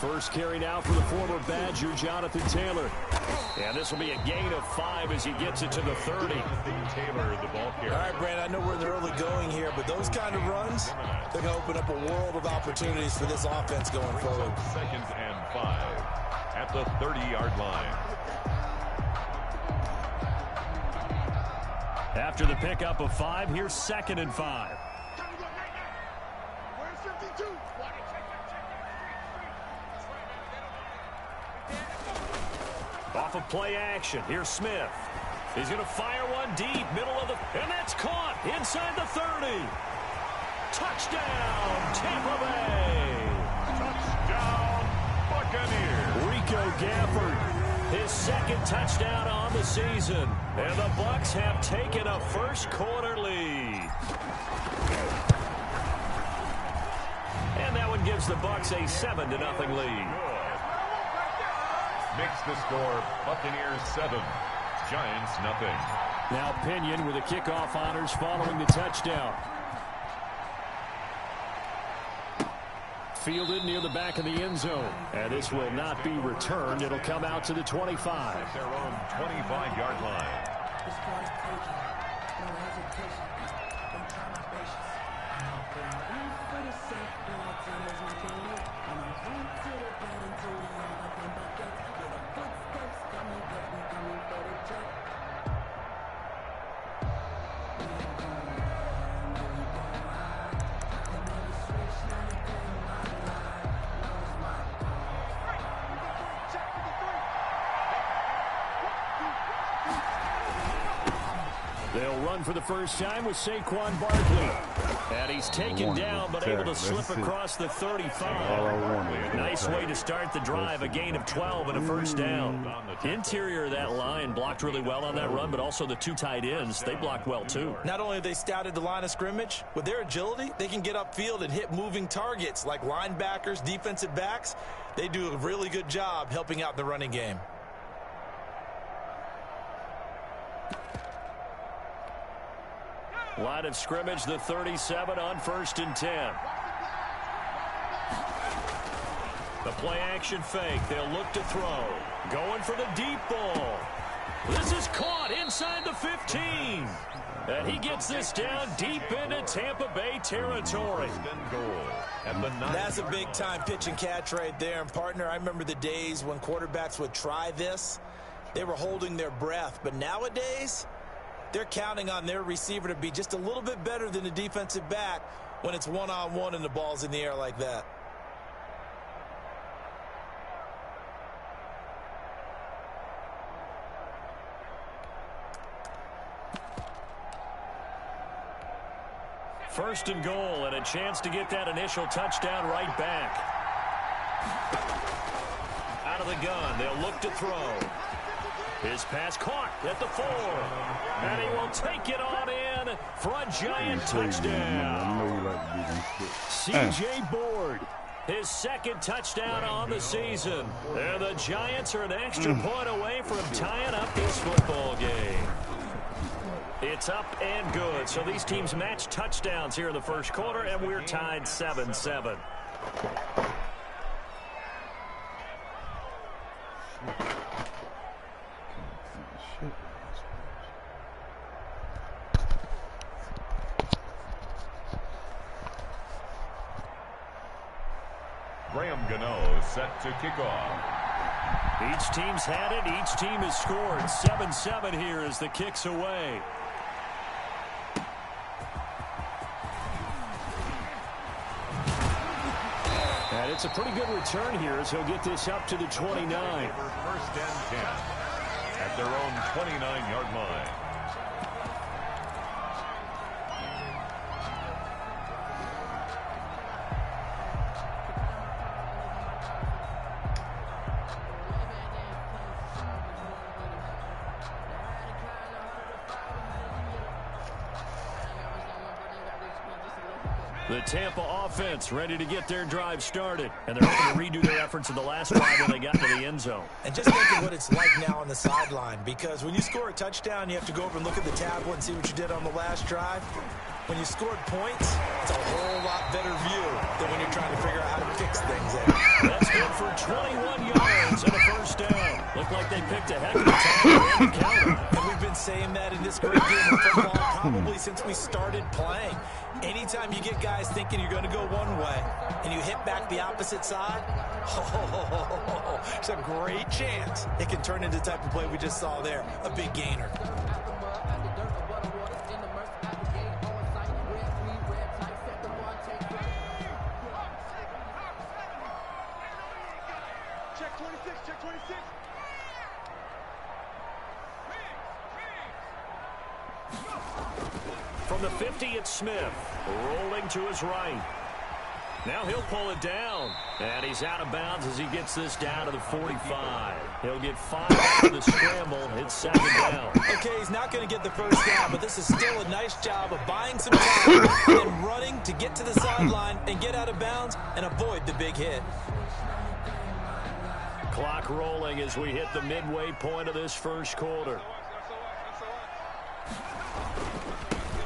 First carry now for the former Badger, Jonathan Taylor. And this will be a gain of 5 as he gets it to the 30. Taylor, the ball carrier. All right, Brandon, I know we're in the early going here, but those kind of runs, they're going to open up a world of opportunities for this offense going forward. 2nd and 5 at the 30-yard line. After the pickup of 5, here's 2nd and 5. Off of play action. Here's Smith. He's going to fire one deep, middle of the... And that's caught inside the 30. Touchdown, Tampa Bay. Touchdown, Buccaneers. Rico Gafford, his 2nd touchdown on the season. And the Bucs have taken a first-quarter lead. And that one gives the Bucs a 7-0 lead. Makes the score Buccaneers 7, Giants nothing. Now Pinion with the kickoff honors following the touchdown. Fielded near the back of the end zone. And this will not be returned. It'll come out to the 25. At their own 25-yard line. They'll run for the first time with Saquon Barkley. And he's taken down, but able to slip across the 35. Nice way to start the drive, a gain of 12 and a first down. Interior of that line blocked really well on that run, but also the 2 tight ends, they blocked well too. Not only have they scouted the line of scrimmage, with their agility, they can get upfield and hit moving targets like linebackers, defensive backs. They do a really good job helping out the running game. Line of scrimmage, the 37 on 1st and 10. The play action fake. They'll look to throw. Going for the deep ball. This is caught inside the 15. And he gets this down deep into Tampa Bay territory. That's a big-time pitch and catch right there. And, partner, I remember the days when quarterbacks would try this. They were holding their breath. But nowadays, they're counting on their receiver to be just a little bit better than the defensive back when it's one-on-one and the ball's in the air like that. First and goal, and a chance to get that initial touchdown right back. Out of the gun, they'll look to throw. His pass caught at the 4. And he will take it on in for a Giant touchdown. C.J. Board, his 2nd touchdown on the season. And the Giants are an extra point away from tying up this football game. It's up and good. So these teams match touchdowns here in the first quarter, and we're tied 7-7. Graham Gano set to kick off. Each team's had it. Each team has scored. 7-7 here as the kick's away. And it's a pretty good return here as he'll get this up to the 29. 1st and 10 at their own 29-yard line. The Tampa offense ready to get their drive started. And they're hoping to redo their efforts in the last drive when they got to the end zone. And just think of what it's like now on the sideline, because when you score a touchdown, you have to go over and look at the tablet and see what you did on the last drive. When you scored points, it's a whole lot better view than when you're trying to figure out how to fix things there. That's good for for 21 yards and a first down. Looked like they picked a heck of a time to end the counter. And we've been saying that in this great game of football probably since we started playing. Anytime you get guys thinking you're going to go one way and you hit back the opposite side, it's a great chance it can turn into the type of play we just saw there, a big gainer. Check 26, check 26. From the 50, it's Smith, rolling to his right. Now he'll pull it down, and he's out of bounds as he gets this down to the 45. He'll get 5 after the scramble. It's 2nd down. Okay, he's not going to get the first down, but this is still a nice job of buying some time and running to get to the sideline and get out of bounds and avoid the big hit. Clock rolling as we hit the midway point of this first quarter.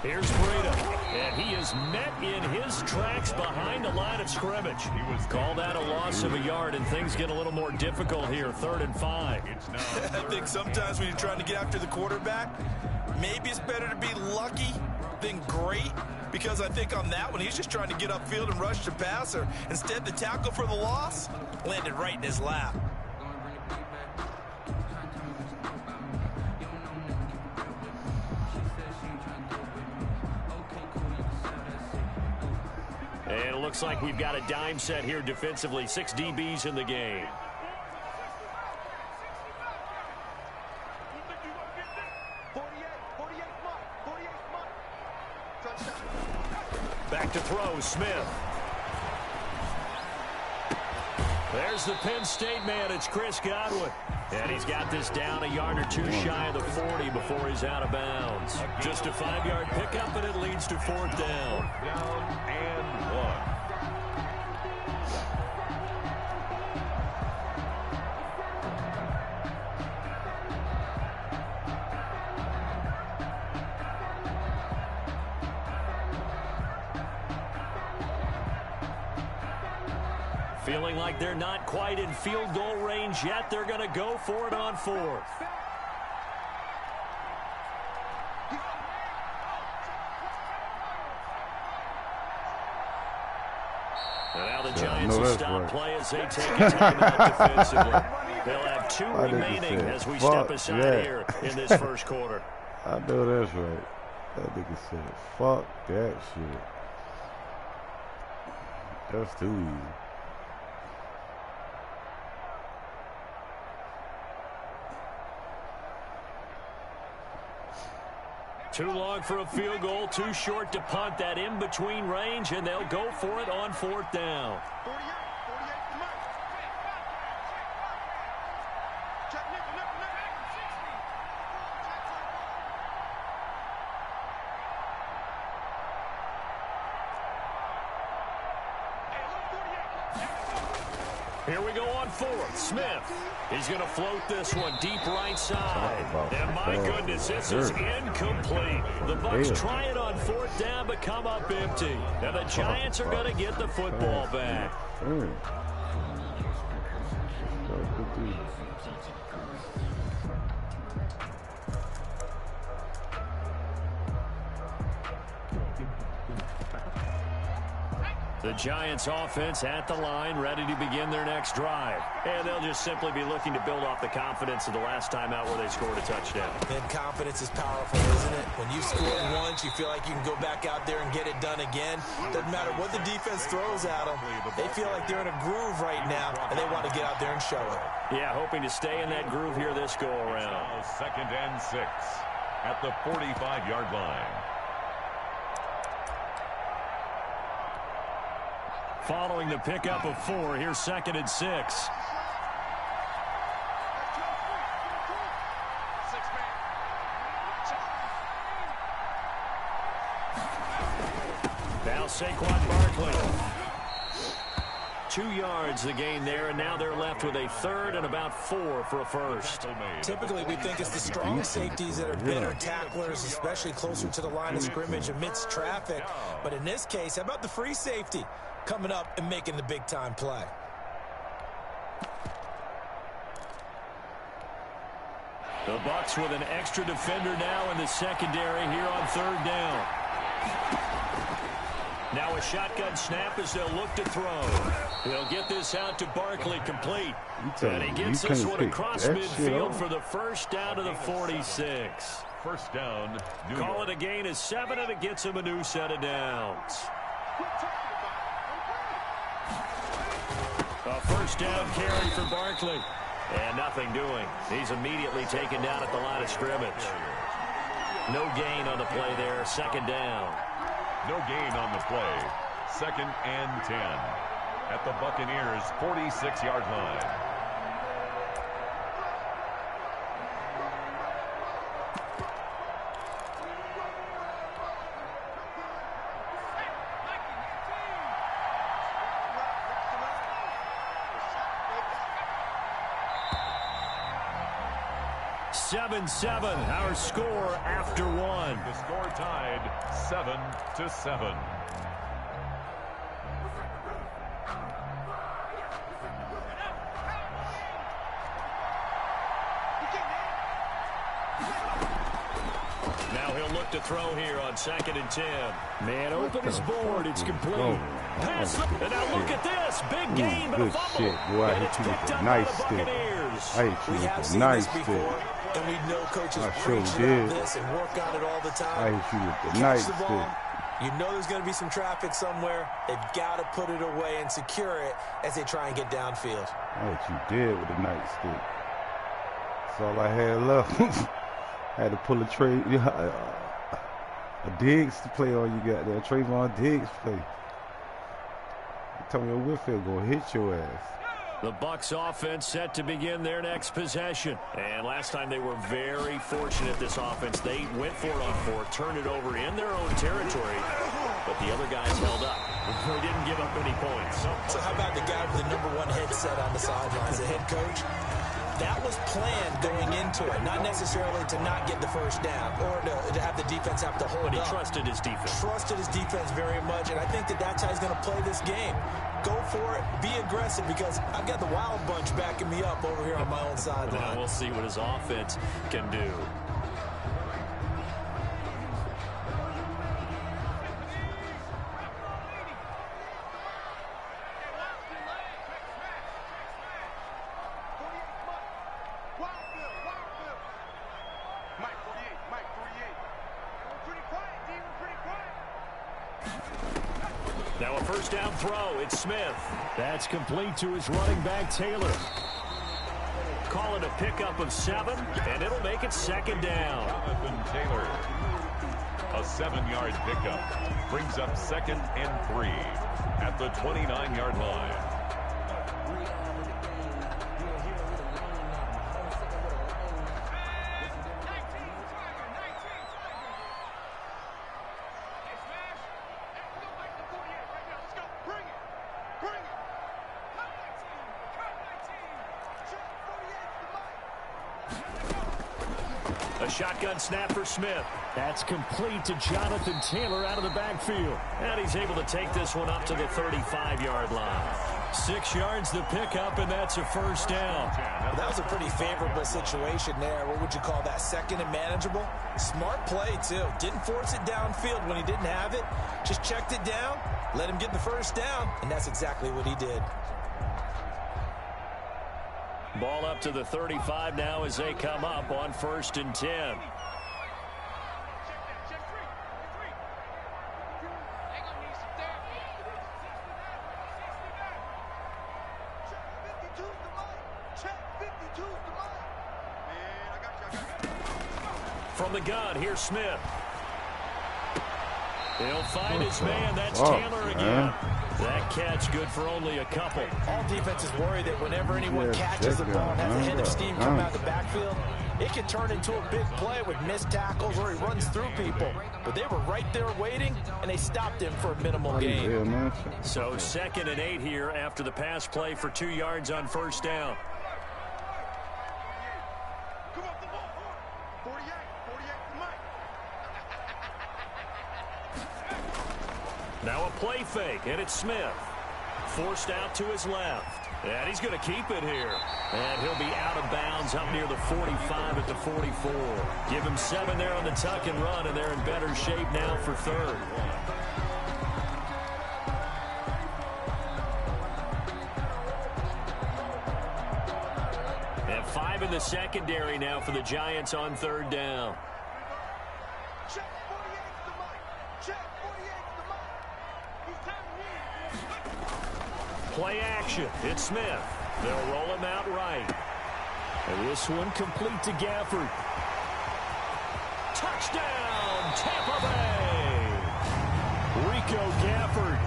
Here's Breida, and he is met in his tracks behind the line of scrimmage. He was called out a loss of a yard, and things get a little more difficult here, 3rd and 5. I think sometimes when you're trying to get after the quarterback, maybe it's better to be lucky than great, because I think on that one, he's just trying to get upfield and rush the passer. Instead, the tackle for the loss landed right in his lap. And it looks like we've got a dime set here defensively. 6 DBs in the game. Back to throw, Smith. There's the Penn State man. It's Chris Godwin. And he's got this down a yard or two shy of the 40 before he's out of bounds. Just a 5-yard pickup, and it leads to 4th down. Down and 1. Feeling like they're not quite in field goal range yet. They're going to go for it on 4th. And now the Giants will stop play as they take a timeout defensively. They'll have 2 remaining as we step aside here in this first quarter. I know that's right. That nigga said, fuck that shit. That's too easy. Too long for a field goal, too short to punt. That in-between range, and they'll go for it on 4th down. 48, come on. Check Nick. Here we go on 4th. Smith. He's going to float this one deep right side. And my goodness, this is incomplete. The Bucs try it on 4th down, but come up empty. And the Giants are going to get the football back. The Giants offense at the line, ready to begin their next drive. And they'll just simply be looking to build off the confidence of the last time out where they scored a touchdown. And confidence is powerful, isn't it? When you've scored once, you feel like you can go back out there and get it done again. Doesn't matter what the defense throws at them. They feel like they're in a groove right now, and they want to get out there and show it. Yeah, hoping to stay in that groove here this go-around. 2nd and 6 at the 45-yard line. Following the pickup of 4, here's 2nd and 6. Now Saquon Barkley. 2 yards the gain there, and now they're left with a 3rd and about 4 for a first. Typically, we think it's the strong safeties that are better tacklers, especially closer to the line of scrimmage amidst traffic. But in this case, how about the free safety coming up and making the big-time play? The Bucs with an extra defender now in the secondary here on 3rd down. Now a shotgun snap as they'll look to throw. They'll get this out to Barkley, complete. And he gets this one across midfield for the first down to the 46. First down. Call it a gain of 7, and it gets him a new set of downs. A first down carry for Barkley. And nothing doing. He's immediately taken down at the line of scrimmage. No gain on the play there. 2nd down. No gain on the play. 2nd and 10. At the Buccaneers' 46-yard line. Seven, our score after 1. The score tied 7-7. Now he'll look to throw here on 2nd and 10. Man, open his board. It's complete. Pass. And now look at this. Big gain, but a fumble. Shit, boy, I hit you with a nice stick. I hit you with a nice stick. And we know coaches I preach sure about this and work on it all the time. I hit you with the nice Catch the stick. ball. You know there's going to be some traffic somewhere. They've got to put it away and secure it as they try and get downfield. What you did with a nice stick. That's all I had left. I had to pull a Diggs to play all you got there. Trayvon Diggs play. Antonio Whitfield gonna hit your ass. The Bucs offense set to begin their next possession. And last time they were very fortunate, this offense. They went for it on 4, turned it over in their own territory, but the other guys held up. They didn't give up any points. So how about the guy with the #1 headset on the sidelines, the head coach? That was planned going into it, not necessarily to not get the first down or to have the defense have to hold But he up. trusted his defense. Trusted his defense very much, and I think that's how he's going to play this game. Go for it, be aggressive, because I've got the Wild Bunch backing me up over here on my own sideline. Now we'll see what his offense can do. Now a first down throw. It's Smith. That's complete to his running back, Taylor. Call it a pickup of 7, and it'll make it 2nd down. Jonathan Taylor. A 7-yard pickup. Brings up 2nd and 3 at the 29-yard line. A shotgun snap for Smith. That's complete to Jonathan Taylor out of the backfield. And he's able to take this one up to the 35-yard line. 6 yards the pickup, and that's a first down. That was a pretty favorable situation there. What would you call that? 2nd and manageable? Smart play, too. Didn't force it downfield when he didn't have it. Just checked it down, let him get the first down, and that's exactly what he did. Ball up to the 35 now as they come up on 1st and 10. From the gun, here's Smith. He'll find his man. That's Taylor again. That catch good for only a couple. All defenses worry that whenever anyone catches the ball and has a head of steam come out of the backfield, it can turn into a big play with missed tackles or he runs through people. But they were right there waiting, and they stopped him for a minimal gain. So 2nd and 8 here after the pass play for 2 yards on 1st down. Now a play fake, and it's Smith. Forced out to his left. And he's going to keep it here. And he'll be out of bounds up near the 45 at the 44. Give him 7 there on the tuck and run, and they're in better shape now for third. And 5 in the secondary now for the Giants on third down. Check 48's the mic. Check 48's the mic. He's timing in. Play action. It's Smith. They'll roll him out right. And this one complete to Gafford. Touchdown, Tampa Bay. Rico Gafford.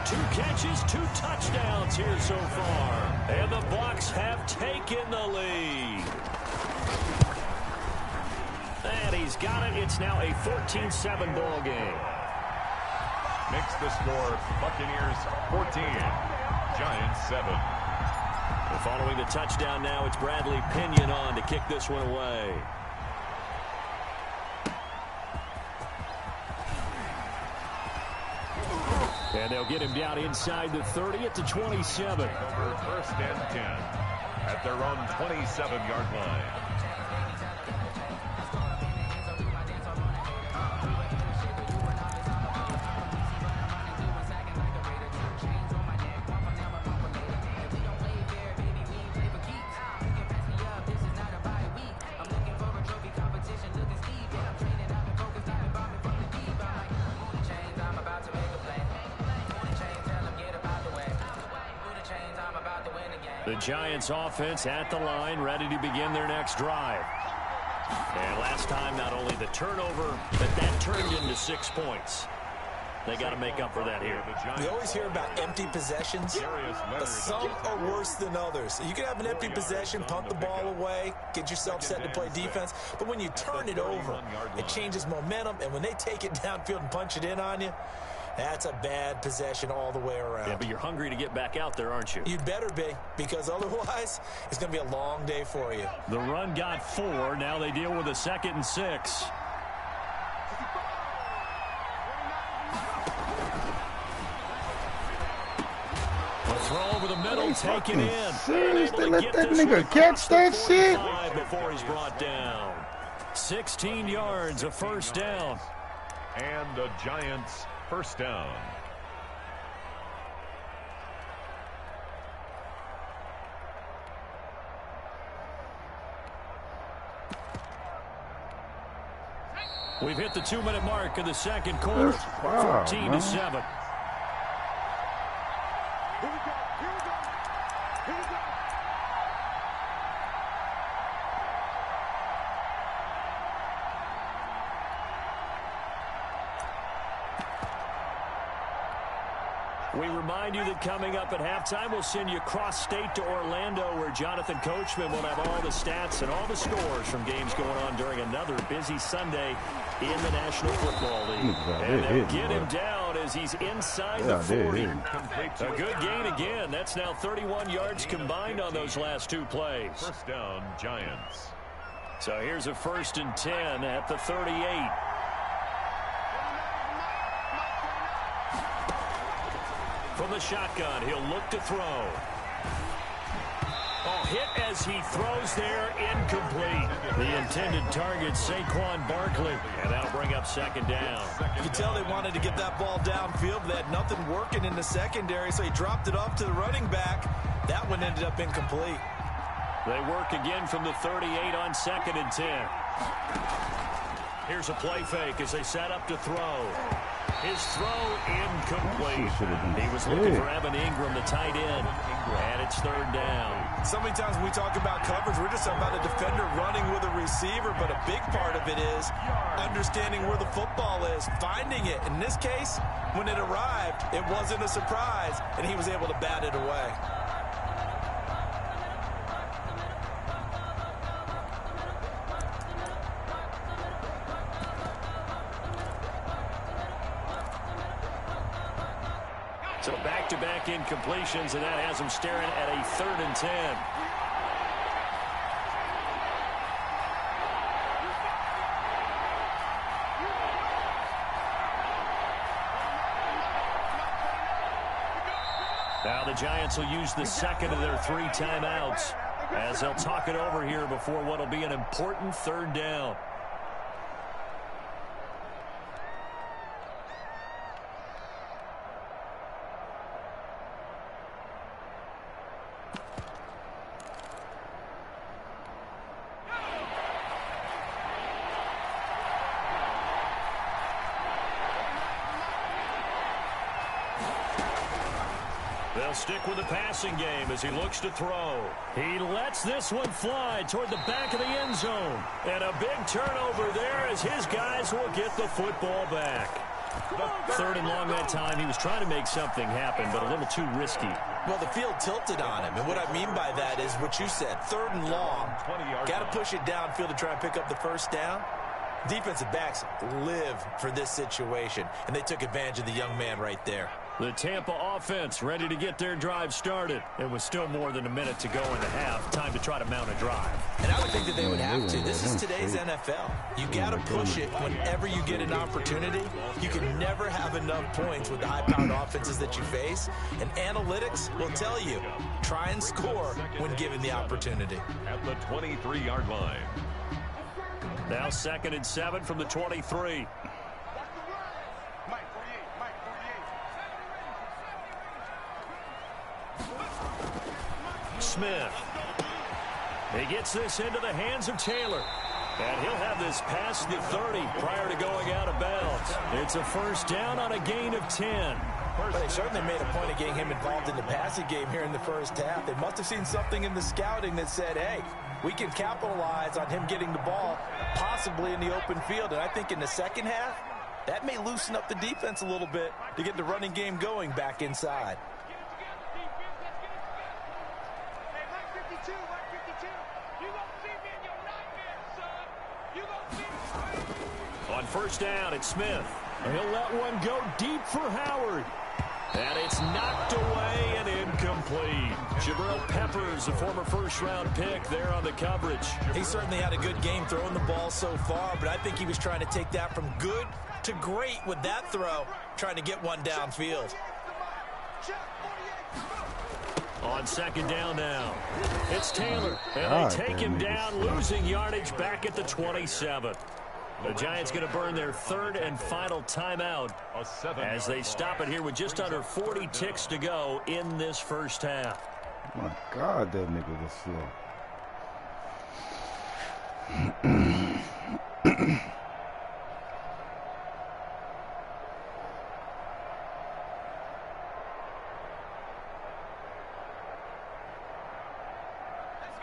2 catches, 2 touchdowns here so far. And the Bucs have taken the lead. And he's got it. It's now a 14-7 ball game. Makes the score Buccaneers 14, Giants 7. And following the touchdown now, it's Bradley Pinion on to kick this one away. And they'll get him down inside the 30 at the 27. Over 1st and 10 at their own 27-yard line. The Giants offense at the line, ready to begin their next drive. And last time, not only the turnover, but that turned into 6 points. They got to make up for that here. We always hear about empty possessions, but some are worse than others. You can have an empty possession, punt the ball away, get yourself set to play defense, but when you turn it over, it changes momentum, and when they take it downfield and punch it in on you, that's a bad possession all the way around. Yeah, but you're hungry to get back out there, aren't you? You'd better be, because otherwise it's going to be a long day for you. The run got 4. Now they deal with a 2nd and 6. A throw over the middle, taken in. Serious? They let that nigga catch that shit? Before he's brought down. 16 yards, a first down. And the Giants first down. We've hit the 2-minute mark of the second quarter. 14-7. We remind you that coming up at halftime, we'll send you cross-state to Orlando, where Jonathan Coachman will have all the stats and all the scores from games going on during another busy Sunday in the National Football League. And they'll get him down as he's inside the 40. A good gain again. That's now 31 yards combined on those last 2 plays. First down, Giants. So here's a 1st and 10 at the 38. From the shotgun, he'll look to throw. Oh, hit as he throws there, incomplete. The intended target, Saquon Barkley. And that'll bring up 2nd down. You can tell they wanted to get that ball downfield, but they had nothing working in the secondary, so he dropped it off to the running back. That one ended up incomplete. They work again from the 38 on 2nd and 10. Here's a play fake as they set up to throw. His throw incomplete. He was looking for Evan Ingram, the tight end, and it's 3rd down. So many times when we talk about coverage, we're just talking about a defender running with a receiver, but a big part of it is understanding where the football is, finding it. In this case, when it arrived, it wasn't a surprise, and he was able to bat it away. So back-to-back incompletions, and that has him staring at a 3rd and 10. Now the the Giants will use the second of their 3 timeouts as they'll talk it over here before what will be an important 3rd down. They'll stick with the passing game as he looks to throw. He lets this one fly toward the back of the end zone. And a big turnover there as his guys will get the football back. 3rd and long that time. He was trying to make something happen, but a little too risky. Well, the field tilted on him, and what I mean by that is what you said. 3rd and long. Got to push it downfield to try and pick up the 1st down. Defensive backs live for this situation, and they took advantage of the young man right there. The Tampa offense ready to get their drive started. It was still more than a minute to go in the half. Time to try to mount a drive. And I would think that they would have to. This is today's NFL. You got to push it whenever you get an opportunity. You can never have enough points with the high-powered offenses that you face. And analytics will tell you, try and score when given the opportunity. At the 23-yard line. Now 2nd and 7 from the 23. Smith. He gets this into the hands of Taylor. And he'll have this past the 30 prior to going out of bounds. It's a 1st down on a gain of 10. Well, they certainly made a point of getting him involved in the passing game here in the 1st half. They must have seen something in the scouting that said, hey, we can capitalize on him getting the ball possibly in the open field. And I think in the 2nd half, that may loosen up the defense a little bit to get the running game going back inside. On 1st down, it's Smith. He'll let one go deep for Howard. And it's knocked away and incomplete. Jabril Peppers, a former 1st-round pick, there on the coverage. He certainly had a good game throwing the ball so far, but I think he was trying to take that from good to great with that throw, trying to get one downfield. On 2nd down now, it's Taylor. And they take him down, losing yardage back at the 27. The Giants going to burn their 3rd and final timeout as they stop it here with just under 40 ticks to go in this 1st half. My God, that nigga was slow.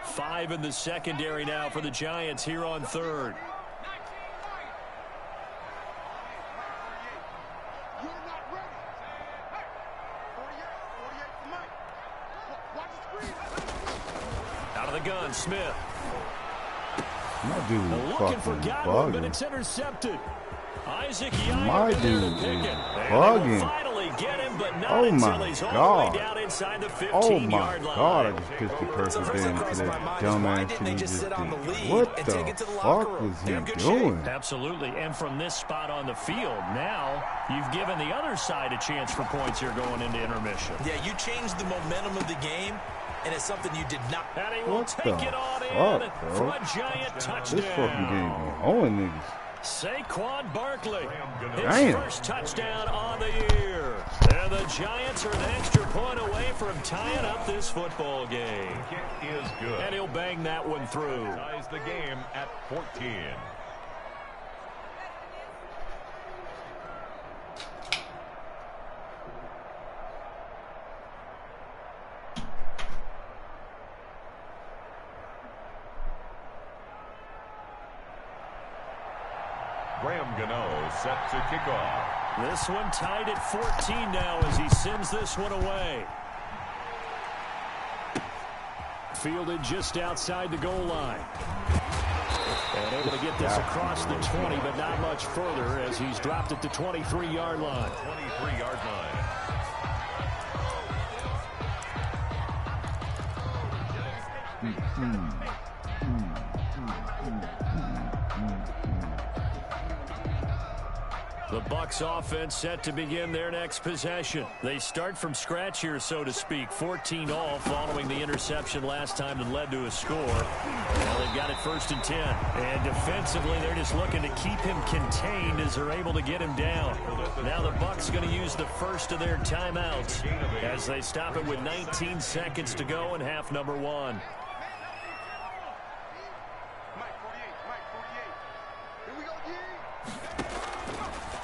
Five in the secondary now for the Giants here on 3rd. Gun, Smith. Looking for Godwin, but it's intercepted. Isaac Yiger there to pick it. And they will finally get him, but not until he's all the way down inside the 15-yard line. God, I just pissed the person down to that dumbass shit he just did. What the fuck was he doing? Absolutely, and from this spot on the field, now you've given the other side a chance for points here going into intermission. Yeah, you changed the momentum of the game. And it's something you did not. And he will take it on in for a Giant touchdown. This fucking game be hoeing niggas. Saquon Barkley, his first touchdown on the year. And the Giants are an extra point away from tying up this football game. Kick is good. And he'll bang that one through. Ties the game at 14. Graham Gano set to kick off. This one tied at 14 now as he sends this one away. Fielded just outside the goal line. And able to get this across the 20, but not much further as he's dropped at the 23-yard line. 23-yard line. The Bucs offense set to begin their next possession. They start from scratch here, so to speak. 14-all following the interception last time that led to a score. Now they've got it 1st and 10. And defensively, they're just looking to keep him contained as they're able to get him down. Now the Bucs going to use the first of their timeouts as they stop it with 19 seconds to go in half number 1.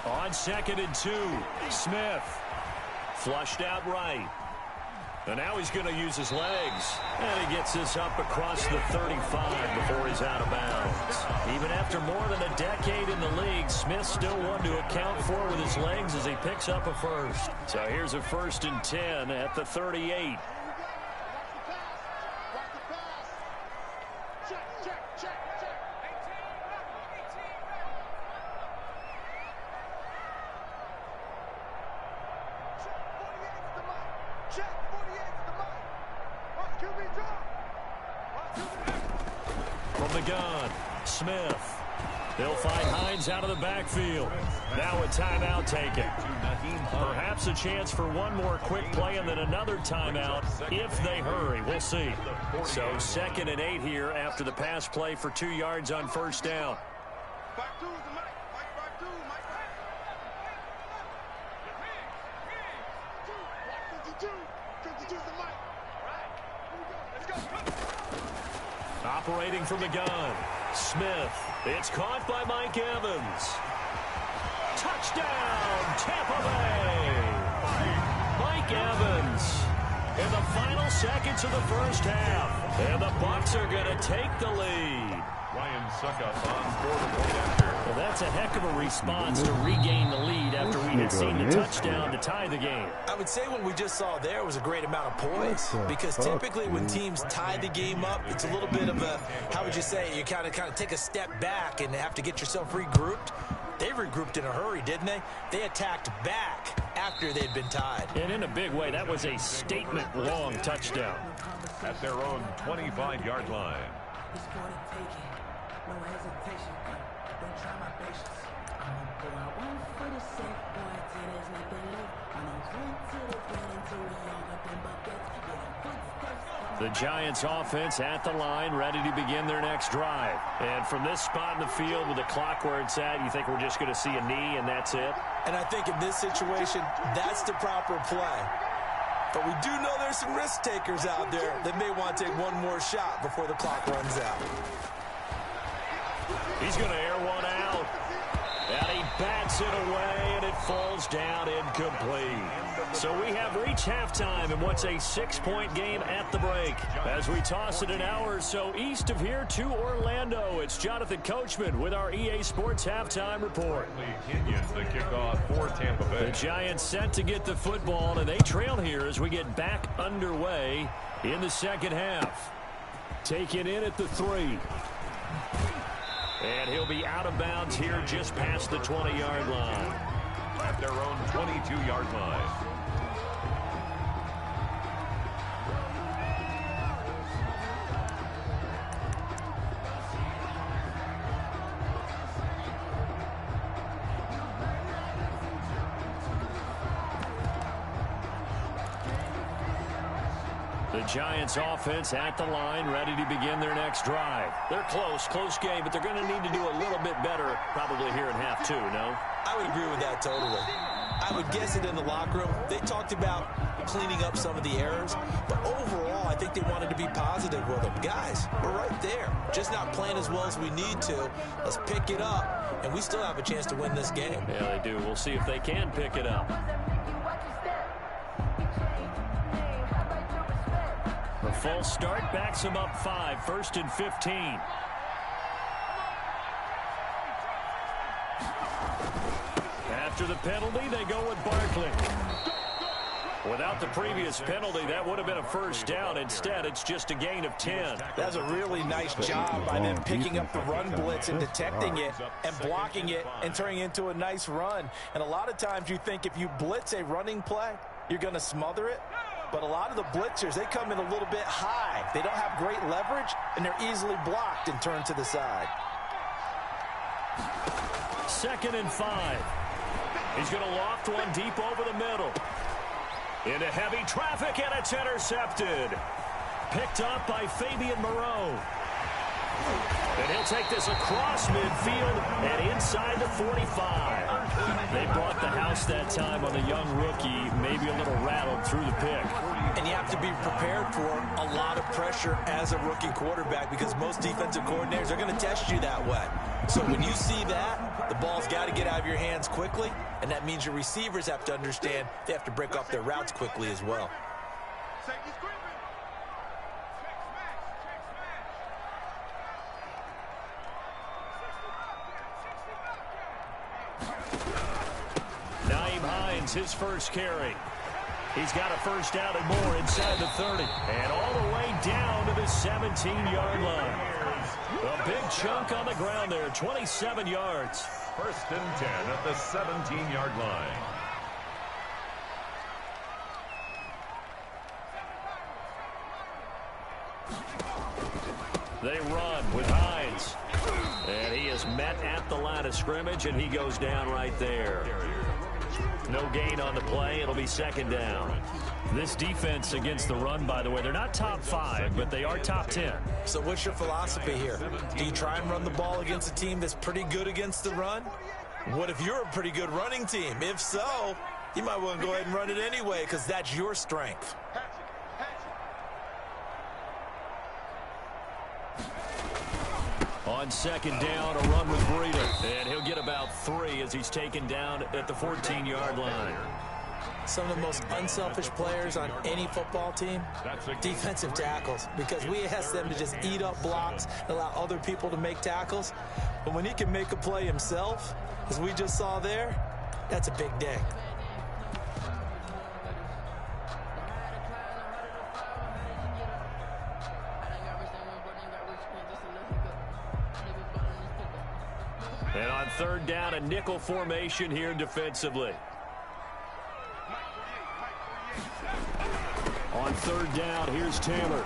On 2nd and 2, Smith flushed out right. And now he's going to use his legs. And he gets this up across the 35 before he's out of bounds. Even after more than a decade in the league, Smith still one to account for with his legs as he picks up a first. So here's a 1st and 10 at the 38. From the gun, Smith. They'll find Hines out of the backfield. Now a timeout taken. Perhaps a chance for one more quick play and then another timeout if they hurry. We'll see. So 2nd and 8 here after the pass play for 2 yards on 1st down. Operating from the gun, Smith. It's caught by Mike Evans. Touchdown, Tampa Bay. Mike Evans in the final seconds of the first half. And the Bucs are going to take the lead. Ryan Suckup on for the point after. Well, that's a heck of a response to regain the lead after we had seen the touchdown to tie the game. I would say what we just saw there was a great amount of poise, because typically when teams tie the game up, it's a little bit of a, how would you say, you kind of take a step back and have to get yourself regrouped. They regrouped in a hurry, didn't they? They attacked back after they'd been tied. And in a big way, that was a statement-long touchdown. At their own 25-yard line. No hesitation, don't try my patience. I'ma go out one for the safe boy till there's nothing left. I know run to the ground until we all got them buckets. The Giants offense at the line, ready to begin their next drive. And from this spot in the field with the clock where it's at, you think we're just going to see a knee and that's it? And I think in this situation, that's the proper play. But we do know there's some risk takers out there that may want to take one more shot before the clock runs out. He's going to air one out. And he bats it away, and it falls down incomplete. So we have reached halftime in what's a 6-point game at the break. As we toss it an hour or so east of here to Orlando, it's Jonathan Coachman with our EA Sports Halftime Report. Kenyon's the kickoff for Tampa Bay. The Giants set to get the football, and they trail here as we get back underway in the second half. Taken in at the 3. And he'll be out of bounds here just past the 20-yard line. At their own 22-yard line. The Giants offense at the line, ready to begin their next drive. They're close game, but they're going to need to do a little bit better probably here in half 2, no? I would agree with that totally. I would guess it in the locker room. They talked about cleaning up some of the errors, but overall, I think they wanted to be positive with them. Guys, we're right there. Just not playing as well as we need to. Let's pick it up, and we still have a chance to win this game. Yeah, they do. We'll see if they can pick it up. The false start backs him up 5, 1st and 15. After the penalty, they go with Barkley. Without the previous penalty, that would have been a first down. Instead, it's just a gain of 10. That's a really nice job by them picking up the run blitz and detecting it and blocking it and turning it into a nice run. And a lot of times you think if you blitz a running play, you're going to smother it. But a lot of the blitzers, they come in a little bit high. They don't have great leverage, and they're easily blocked and turned to the side. 2nd and 5. He's going to loft one deep over the middle. Into heavy traffic, and it's intercepted. Picked up by Fabian Moreau. And he'll take this across midfield and inside the 45. They brought the house that time on the young rookie, maybe a little rattled through the pick. And you have to be prepared for a lot of pressure as a rookie quarterback because most defensive coordinators are going to test you that way. So when you see that, the ball's got to get out of your hands quickly, and that means your receivers have to understand they have to break off their routes quickly as well. His first carry. He's got a first down and more inside the 30. And all the way down to the 17-yard line. A big chunk on the ground there, 27 yards. First and 10 at the 17-yard line. They run with Hines. And he is met at the line of scrimmage, and he goes down right there. No gain on the play. It'll be second down. This defense against the run, by the way, they're not top 5, but they are top 10. So what's your philosophy here? Do you try and run the ball against a team that's pretty good against the run? What if you're a pretty good running team? If so, you might want to go ahead and run it anyway because that's your strength. On second down, a run with Breida. And he'll get about 3 as he's taken down at the 14-yard line. Some of the most unselfish players on any football team, defensive tackles, because we ask them to just eat up blocks and allow other people to make tackles. But when he can make a play himself, as we just saw there, that's a big day. And on third down, a nickel formation here defensively. On third down, here's Taylor.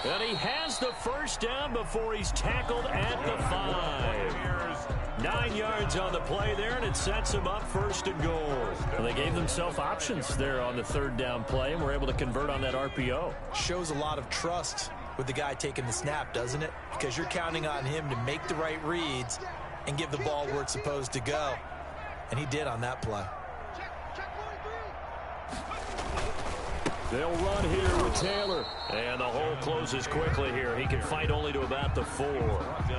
And he has the first down before he's tackled at the 5. 9 yards on the play there, and it sets him up first and goal. Well, they gave themselves options there on the third down play, and were able to convert on that RPO. Shows a lot of trust with the guy taking the snap, doesn't it? Because you're counting on him to make the right reads and give the ball where it's supposed to go. And he did on that play. They'll run here with Taylor. And the hole closes quickly here. He can fight only to about the 4.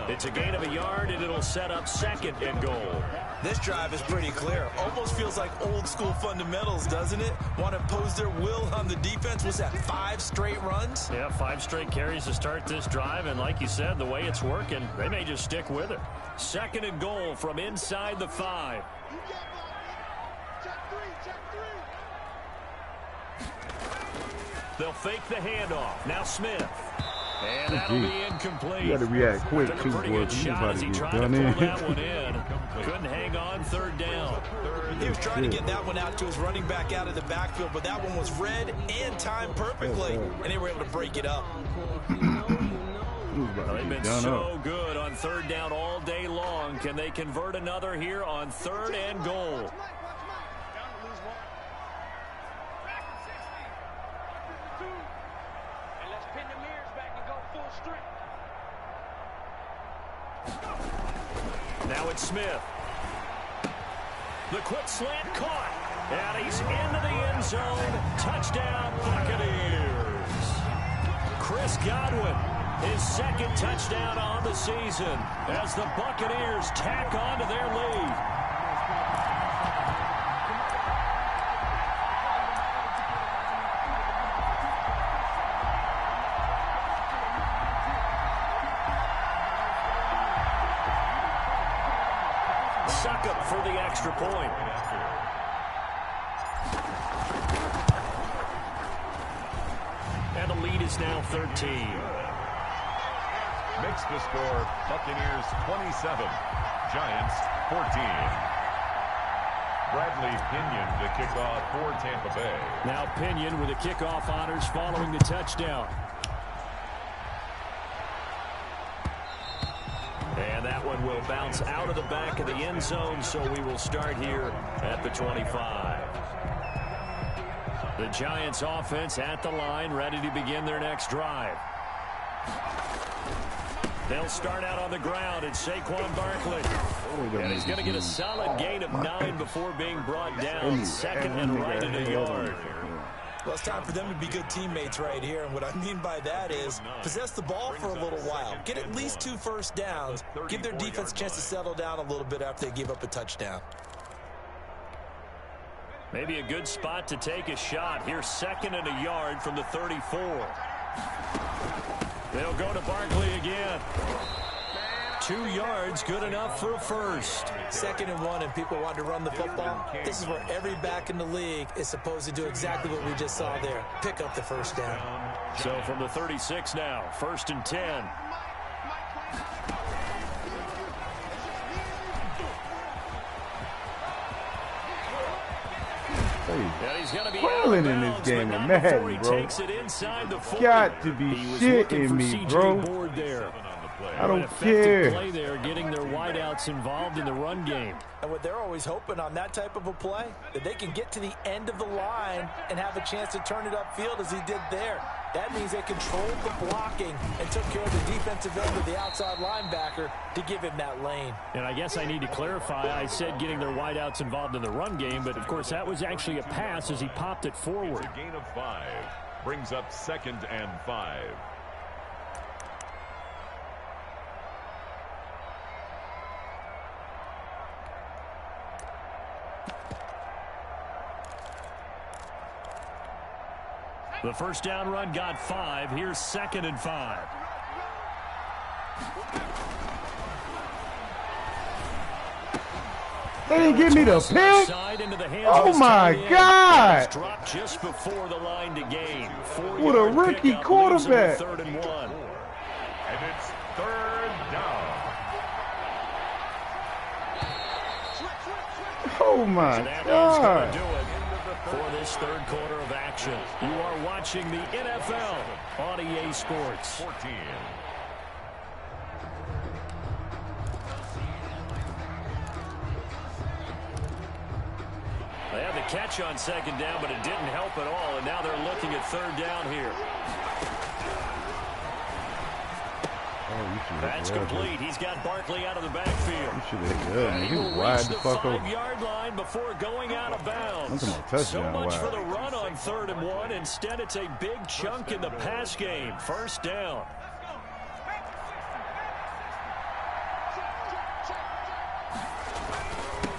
It's a gain of a yard, and it'll set up second and goal. This drive is pretty clear. Almost feels like old school fundamentals, doesn't it? Want to impose their will on the defense. Was that 5 straight runs? Yeah, 5 straight carries to start this drive. And like you said, the way it's working, they may just stick with it. Second and goal from inside the 5. They'll fake the handoff. Now Smith. And that'll be incomplete. You got to react quick, too, boy. He was trying to pull that one in. Couldn't hang on third down. He was trying to get that one out to his running back out of the backfield, but that one was read and timed perfectly, and they were able to break it up. They've been so good on third down all day long. Can they convert another here on third and goal? Now it's Smith. The quick slant caught. And he's into the end zone. Touchdown, Buccaneers. Chris Godwin, his second touchdown on the season as the Buccaneers tack on to their lead. Succop for the extra point. And the lead is now 13. Makes the score Buccaneers 27, Giants 14. Bradley Pinion to kick off for Tampa Bay. Now Pinion with the kickoff honors following the touchdown. And that one will bounce out of the back of the end zone, so we will start here at the 25. The Giants offense at the line, ready to begin their next drive. They'll start out on the ground. It's Saquon Barkley. And he's going to get a solid gain of 9 before being brought down. Second and right in a yard. Well, it's time for them to be good teammates right here. And what I mean by that is possess the ball for a little while. Get at least 2 first downs. Give their defense a chance to settle down a little bit after they give up a touchdown. Maybe a good spot to take a shot. Here's second and a yard from the 34. They'll go to Barkley again. 2 yards, good enough for a first. 2nd and 1, and people want to run the football. This is where every back in the league is supposed to do exactly what we just saw there. Pick up the first down. So from the 36 now, 1st and 10. Quelling in this game of Madden, bro. Got to be shitting me, bro. I don't care. Play there, getting their wideouts involved in the run game. And what they're always hoping on that type of a play, that they can get to the end of the line and have a chance to turn it upfield as he did there. That means they controlled the blocking and took care of the defensive end of the outside linebacker to give him that lane. And I guess I need to clarify, I said getting their wideouts involved in the run game, but of course that was actually a pass as he popped it forward. A gain of 5 brings up 2nd and 5. The first down run got 5. Here's 2nd and 5. They didn't give me the pick. Oh my God! Dropped just before the line to gain. What a rookie quarterback! 3rd and 1. And it's 3rd down. Oh my God! For this 3rd quarter of action, you are watching the NFL on EA Sports. 14. They had the catch on 2nd down, but it didn't help at all, and now they're looking at 3rd down here. That's complete. He's got Barkley out of the backfield. You should have hit that. He was wide the fuck open. 5-yard line before going out of bounds. So much for the run on 3rd and 1. Instead, it's a big chunk in the pass game. First down.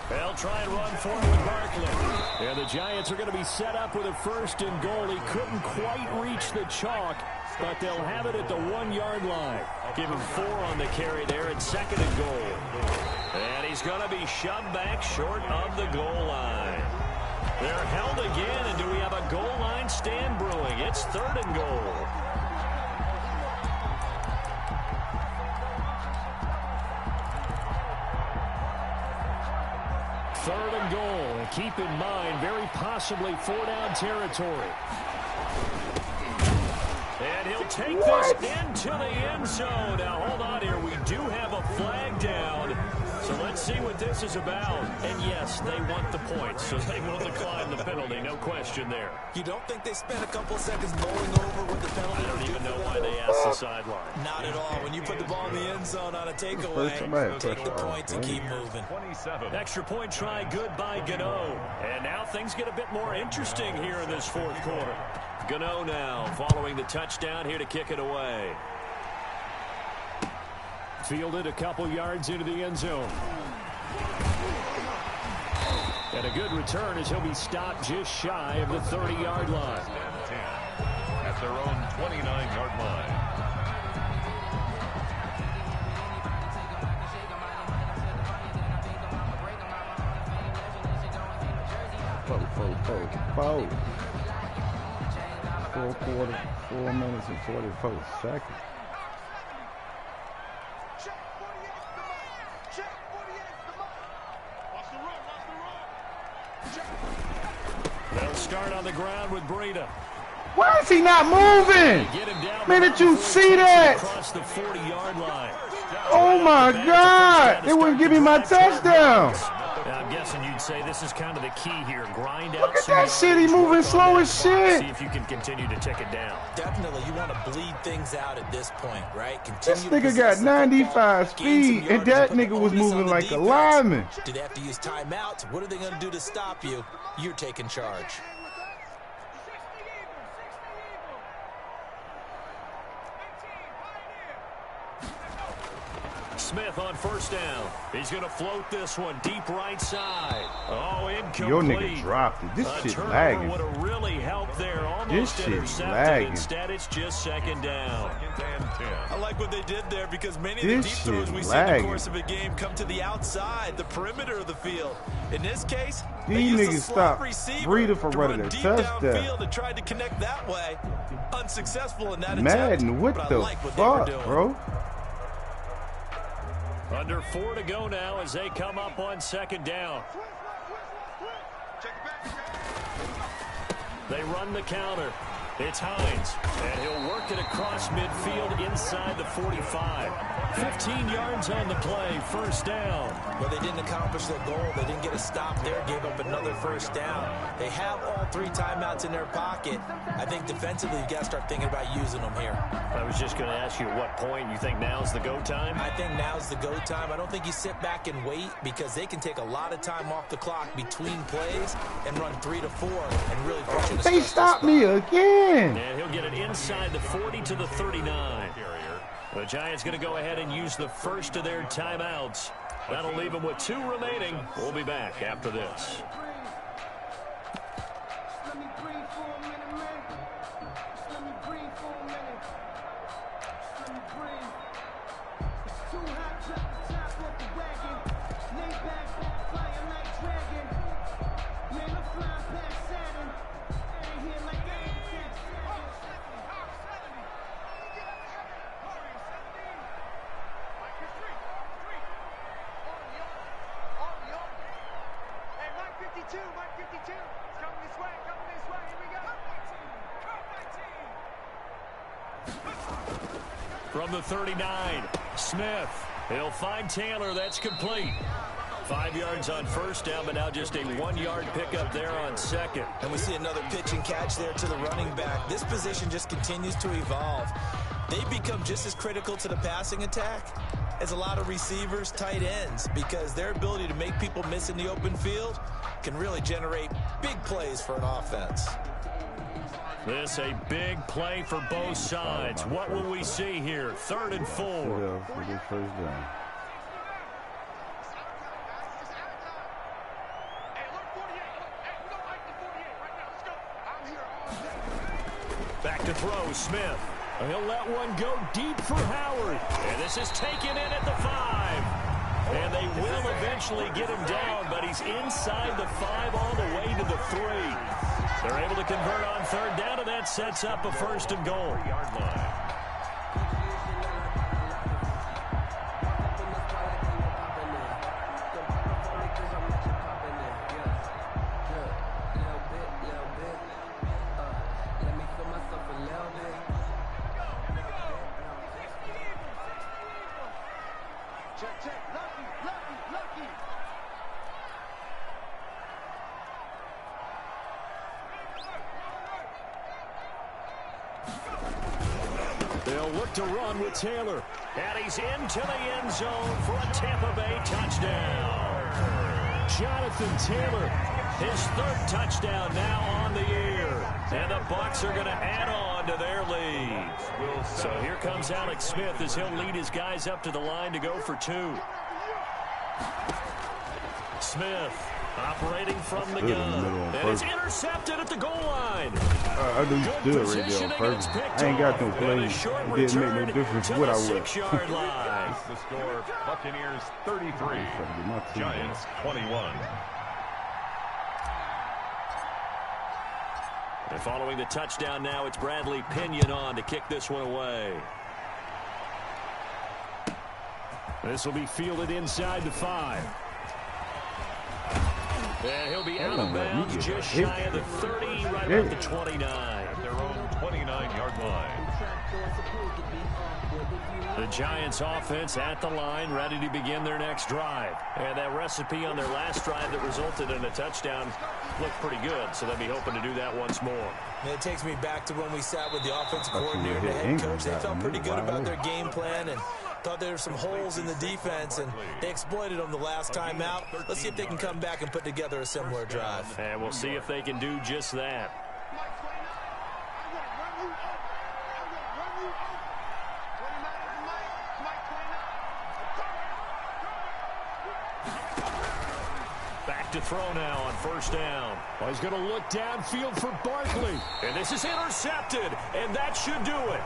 They'll try and run forward with Barkley. And the Giants are going to be set up with a 1st and goal. He couldn't quite reach the chalk, but they'll have it at the 1-yard line. Give him 4 on the carry there at 2nd and goal. And he's going to be shoved back short of the goal line. They're held again, and do we have a goal line stand brewing? It's 3rd and goal. Third and goal. And keep in mind, very possibly 4-down territory. And he'll take this into the end zone. Now, hold on here. We do have a flag down. So let's see what this is about. And, yes, they want the points, so they will decline the penalty. No question there. You don't think they spent a couple seconds mulling over what the penalty I don't even know why they asked the sideline. Not at all. When you put the ball in the end zone on a takeaway, take the points and keep moving. 27. Extra point try good by Gano. And now things get a bit more interesting here in this 4th quarter. Gano now following the touchdown here to kick it away. Fielded a couple yards into the end zone. And a good return as he'll be stopped just shy of the 30-yard line. 10 at their own 29-yard line. Four. 4 quarters, 4 minutes and 44 seconds. They'll start on the ground with Breida. Why is he not moving? Man, did you see that? Across the 40-yard line. Oh my God! They wouldn't give me my touchdown. I'm guessing you'd say this is kind of the key here. Grind out. Look at that shit. He moving slow as shit. See if you can continue to tick it down. Definitely, you want to bleed things out at this point, right? This nigga got 95 speed, and that nigga was moving like a lineman. Do they have to use timeouts? What are they going to do to stop you? You're taking charge. Smith on first down. He's going to float this one deep right side. Oh, incomplete. Your nigga dropped it. This shit lagging. Would have really helped there. Almost this shit lagging. Instead, it's just second down. I like what they did there because many of the deep throws we see in the course of a game come to the outside, the perimeter of the field. In this case, these niggas stopped Breida from running a touchdown. And tried to connect that way. Unsuccessful in that Madden, what the fuck, bro? Under 4 to go now as they come up on second down. They run the counter. It's Hines, and he'll work it across midfield inside the 45. 15 yards on the play, first down. Well, they didn't accomplish their goal. They didn't get a stop there, gave up another first down. They have all 3 timeouts in their pocket. I think defensively, you got to start thinking about using them here. I was just going to ask you at what point you think now's the go time? I think now's the go time. I don't think you sit back and wait because they can take a lot of time off the clock between plays and run 3 to 4 and really push it. They stopped me again. And he'll get it inside the 40 to the 39. The Giants going to go ahead and use the first of their timeouts. That'll leave them with 2 remaining. We'll be back after this. From the 39, Smith. He'll find Taylor. That's complete. 5 yards on first down, but now just a 1-yard pickup there on second. And we see another pitch and catch there to the running back. This position just continues to evolve. They become just as critical to the passing attack as a lot of receivers, tight ends, because their ability to make people miss in the open field can really generate big plays for an offense. This a big play for both sides. What will we see here? 3rd and 4. For this first down. Back to throw, Smith. He'll let one go deep for Howard. And this is taken in at the 5. And they will eventually get him down, but he's inside the 5 all the way to the 3. They're able to convert on 3rd down, and that sets up a 1st and goal. They'll look to run with Taylor. And he's into the end zone for a Tampa Bay touchdown. Jonathan Taylor, his 3rd touchdown now on the year. And the Bucs are going to add on to their lead. So here comes Alex Smith as he'll lead his guys up to the line to go for 2. Smith operating from the gun. And it's intercepted at the goal line. I knew you did it right there on purpose. I ain't got no plays. It didn't make no difference what I was. That's the score. Buccaneers 33. Giants 21. And following the touchdown now, it's Bradley Pinion on to kick this one away. This will be fielded inside the 5. And he'll be out of bounds just shy of the 30, right at the 29. At their own 29-yard line. The Giants offense at the line, ready to begin their next drive. And that recipe on their last drive that resulted in a touchdown looked pretty good, so they'll be hoping to do that once more. And it takes me back to when we sat with the offensive coordinator and the head coach. They felt pretty good about their game plan and thought there were some holes in the defense, and they exploited them the last time out. Let's see if they can come back and put together a similar drive. And we'll see if they can do just that. To throw now on first down. Well, he's going to look downfield for Barkley. And this is intercepted, and that should do it.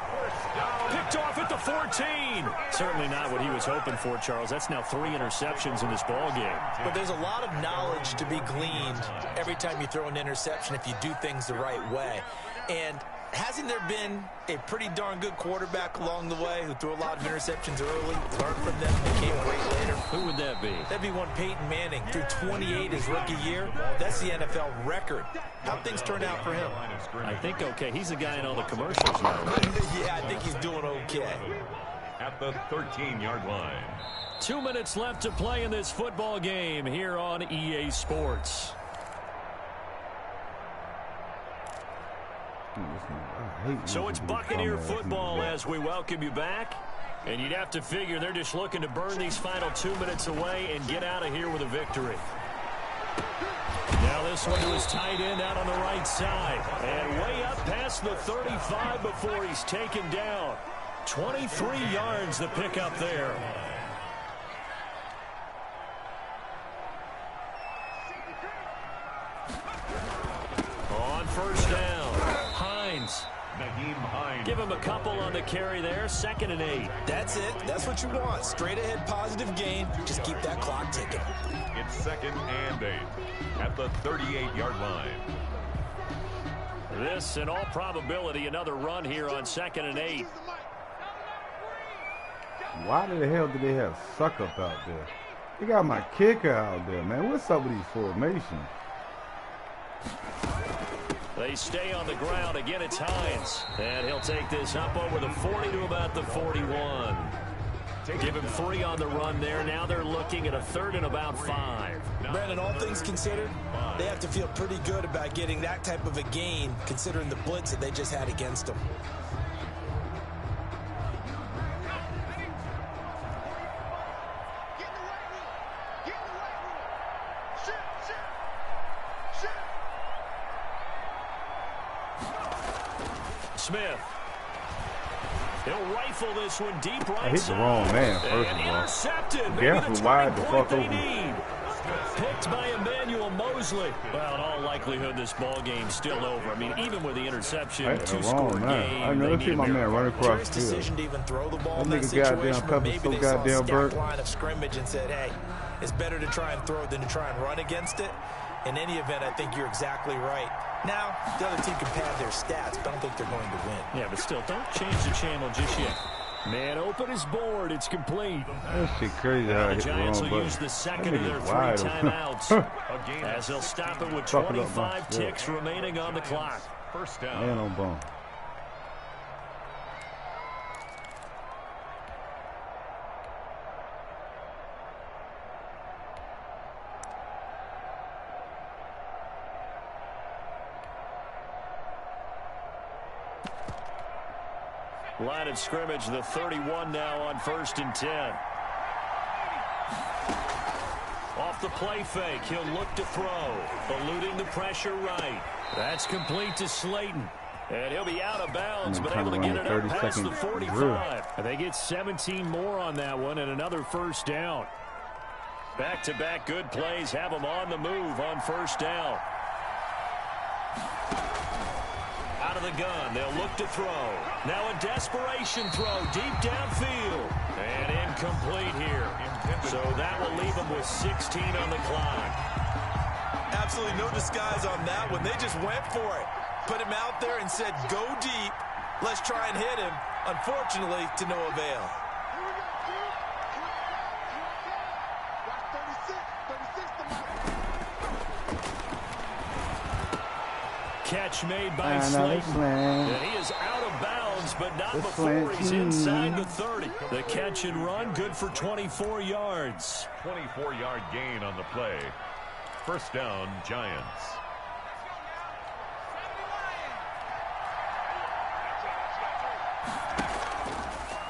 Picked off at the 14. Certainly not what he was hoping for, Charles. That's now 3 interceptions in this ball game. But there's a lot of knowledge to be gleaned every time you throw an interception if you do things the right way. And hasn't there been a pretty darn good quarterback along the way who threw a lot of interceptions early, learned from them, became great later? Who would that be? That'd be one Peyton Manning. Threw 28 his rookie year. That's the NFL record. How'd things turn out for him? I think okay. He's the guy in all the commercials now. Yeah, I think he's doing okay. At the 13-yard line. 2 minutes left to play in this football game here on EA Sports. So it's Buccaneer football as we welcome you back. And you'd have to figure they're just looking to burn these final 2 minutes away and get out of here with a victory. Now this one to his tight end out on the right side. And way up past the 35 before he's taken down. 23 yards the pickup there. On first down, Hines. Give him a couple on the carry there. 2nd and 8. That's it. That's what you want. Straight ahead, positive gain. Just keep that clock ticking. It's 2nd and 8 at the 38-yard line. This, in all probability, another run here on 2nd and 8. Why the hell do they have Suckup out there? They got my kicker out there, man. What's up with these formations? They stay on the ground. Again, it's Hines. And he'll take this up over the 40 to about the 41. Give him 3 on the run there. Now they're looking at a 3rd and about 5. Brandon, all things considered, they have to feel pretty good about getting that type of a gain, considering the blitz that they just had against them. Smith. He'll rifle this one deep right I hit the wrong man, first of all. Intercepted. Careful, wide the fuck open. Picked by Emmanuel Mosley. Well, in all likelihood, this ball game's still over. I mean, even with the interception, 2-score game. I know. Let's see my man run across the field. Decision to even throw the ball in that that situation, but maybe so they saw a goddamn stacked line of scrimmage and said, hey, it's better to try and throw than to try and run against it. In any event, I think you're exactly right. Now, the other team can pad their stats, but I don't think they're going to win. Yeah, but still, don't change the channel just yet. Man open is board. It's complete. That shit crazy how I hit the Giants wrong will button. use the second of their 3 timeouts as they'll stop it with 25 ticks remaining on the clock. First down. Man on bone. Line of scrimmage, the 31 now on 1st and 10. Off the play fake, he'll look to throw. Eluding the pressure right. That's complete to Slayton. And he'll be out of bounds, but able to get it up past the 45. And they get 17 more on that one and another first down. Back-to-back good plays have them on the move on 1st down. Out of the gun, they'll look to throw. Now a desperation throw deep downfield. And incomplete here. So that will leave them with 16 on the clock. Absolutely no disguise on that one. They just went for it. Put him out there and said, go deep. Let's try and hit him. Unfortunately, to no avail. Catch made by Slayton. And he is out of bounds. downs, but not before he's inside the 30. The catch and run, good for 24 yards. 24-yard gain on the play. First down, Giants.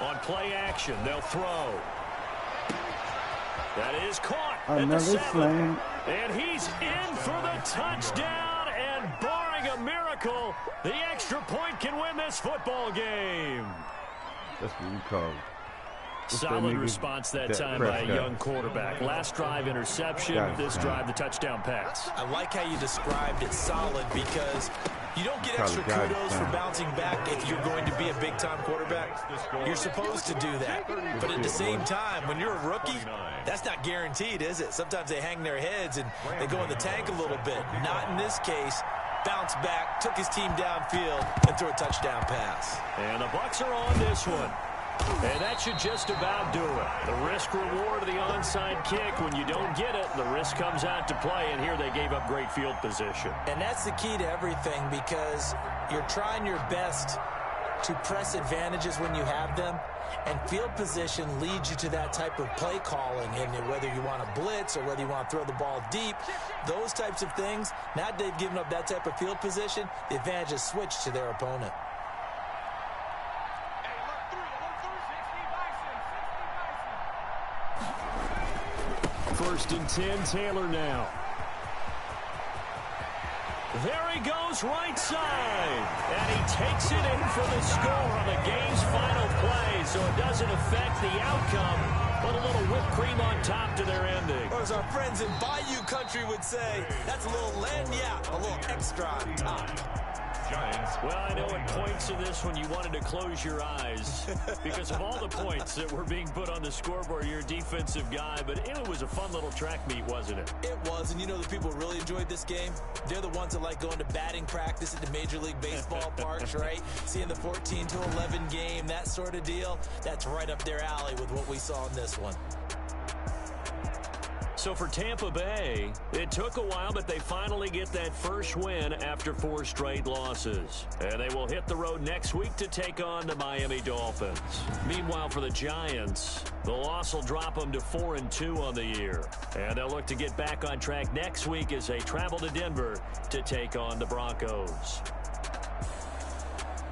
On play action, they'll throw. That is caught at Another the 7. slam. And he's in for the touchdown. And barring a miracle, the extra point can win this football game. That's what we call it. Solid response that time by a young quarterback. Last drive interception, this drive the touchdown pass. I like how you described it solid because you don't get extra kudos for bouncing back if you're going to be a big-time quarterback. You're supposed to do that. But at the same time, when you're a rookie, that's not guaranteed, is it? Sometimes they hang their heads and they go in the tank a little bit. Not in this case. Bounced back, took his team downfield, and threw a touchdown pass. And the Bucs are on this one. And that should just about do it. The risk-reward of the onside kick. When you don't get it, the risk comes out to play, and here they gave up great field position. And that's the key to everything because you're trying your best to press advantages when you have them, and field position leads you to that type of play calling. And whether you want to blitz or whether you want to throw the ball deep, those types of things, now that they've given up that type of field position, the advantage is switched to their opponent. First and 10, Taylor now. There he goes right side. And he takes it in for the score on the game's final play. So it doesn't affect the outcome, but a little whipped cream on top to their ending. Or as our friends in Bayou Country would say, that's a little lagniappe, a little extra on top. Giants. Well, I know at points in this one you wanted to close your eyes because of all the points that were being put on the scoreboard. You're a defensive guy, but it was a fun little track meet, wasn't it? It was, and you know the people who really enjoyed this game? They're the ones that like going to batting practice at the Major League Baseball parks, right? Seeing the 14-11 game, that sort of deal. That's right up their alley with what we saw in this one. So for Tampa Bay, it took a while, but they finally get that first win after 4 straight losses. And they will hit the road next week to take on the Miami Dolphins. Meanwhile, for the Giants, the loss will drop them to 4-2 on the year. And they'll look to get back on track next week as they travel to Denver to take on the Broncos.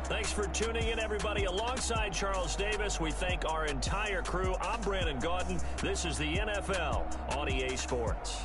Thanks for tuning in, everybody. Alongside Charles Davis, we thank our entire crew. I'm Brandon Gaudin. This is the NFL on EA Sports.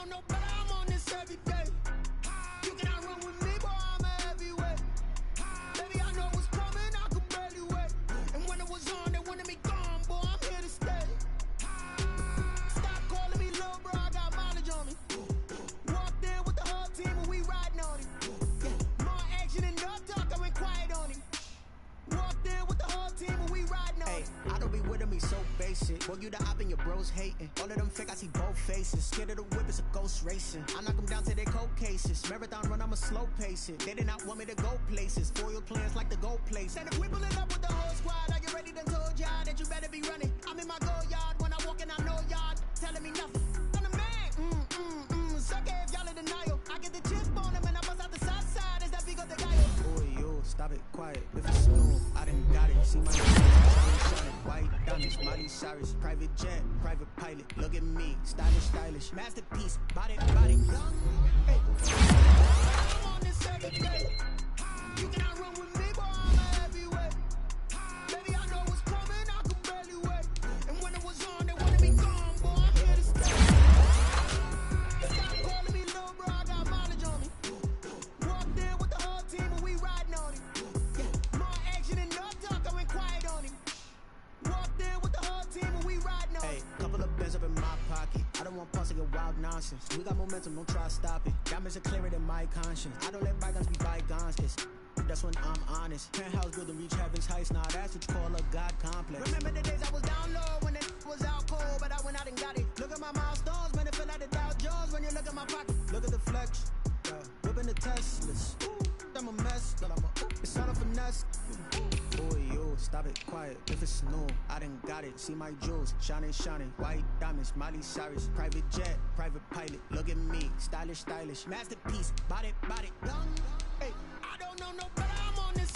No, but I'm on this every day. You cannot run with me, boy, I'm a heavyweight. Baby, I know what's coming, I could barely wait. And when it was on, they wanted me gone, boy, I'm here to stay. Stop calling me little bro, I got mileage on me. Walked in with the whole team and we riding on him. Yeah, more action and no talk, I went quiet on him. Walked in with the whole team and we riding on him. I don't be with him, he's so basic. Boy, you the op and your bros hating. All of them fake, I see both faces. Scared of the whip, it's a ghost racing. I knock them down to their cold cases. Marathon run, I'ma slow pace it. They did not want me to go places. Foil plans like the gold place. And if we pulling up with the whole squad, I get ready to told y'all that you better be running. I'm in my go yard when I walk in, I know y'all telling me nothing. I'm the man, suck it if y'all in denial. I get the chips on them and I bust out the south side. Is that big of the guy? Oh, yo, stop it, quiet. If it's snow, I done got it. See my shining, white diamonds, Miley Cyrus, private jet, private pilot. Look at me, stylish, masterpiece, body. Hey, I'm on this every day. You cannot run with me, boy, I'm a heavyweight. Baby, I know what's coming, I could barely wait. And when it was on, they wanted me gone, boy, I'm here to stay. Stop calling me little bro, I got mileage on me. Walked in with the whole team and we riding on him. Yeah, more action and no talk, I went quiet on him. Walked in with the whole team and we riding on him. Hey, couple of bins up in my pocket. I don't want pause to get wild nonsense. We got momentum, don't try to stop it. Diamonds are clearer than my conscience. I don't let bygones be bygones. That's when I'm honest. Penthouse building, reach heaven's heights. Now that's what you call a God complex. Remember the days I was down low when it was out cold, but I went out and got it. Look at my milestones, man, it feel like the Dow Jones when you look at my pocket. Look at the flex, whipping the Teslas. I'm a mess, it's all a finesse. Oh, yo, stop it, quiet. If it's snow, I done got it. See my jewels, shining, white diamonds. diamonds, Miley Cyrus, private jet, private pilot. Look at me, stylish, stylish, masterpiece, body, young. Hey, I don't know no better. I'm on this